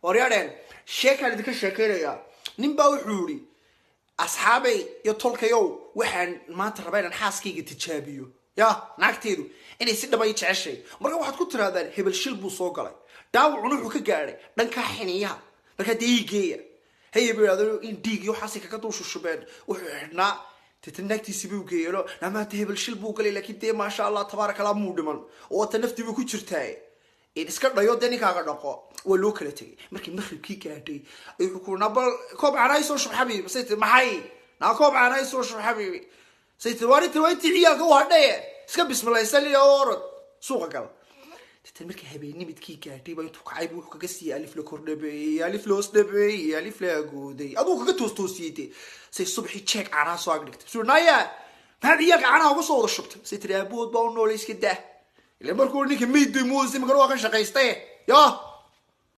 وريادين شيك اللي ذكر شيكيريا نبا وحوري أصحابي يطلقيو وحن ما تربين الحاسكي تتشابيو يا ناكتيرو إني سيدا باي تعشي مرة واحد كنت هذا هبل شلبو صوقلي داو عنو كجاري دنكا حنيها marka diigeeya hay bilaado in diigiyo xasika ka duusho shubeen wuxuuna titnagtiisi buu geeyro lamaanta hebel shil buu galay laakiin de ma sha Allah tabarakallah muu dhiman oo ta naftiiba ku jirtay in iska dhayo denikaaga dhaqo waa loo kala tagay markii maqribkii gaadhay ayuu ku nabal koob aanayso shub xabiib sayid maxay na koob aanayso shub xabiib sayid warinta waynti ciyaga waadhay iska bismillah sali orod suuqa gal تتمرك هبيني متكي كاتي باي توقعي بوح كجسي ألف لكوردبي ألف لوسدبي ألف لجودي أبوك كتوس توسيتي سي الصبح تشيك على راسه عقدك بسور نايا هذه ياك أنا وصور الشبت سيتري أبود باون نوليس كده اللي مركوني كمية دموع زي ما قالوا كان شقيستي يا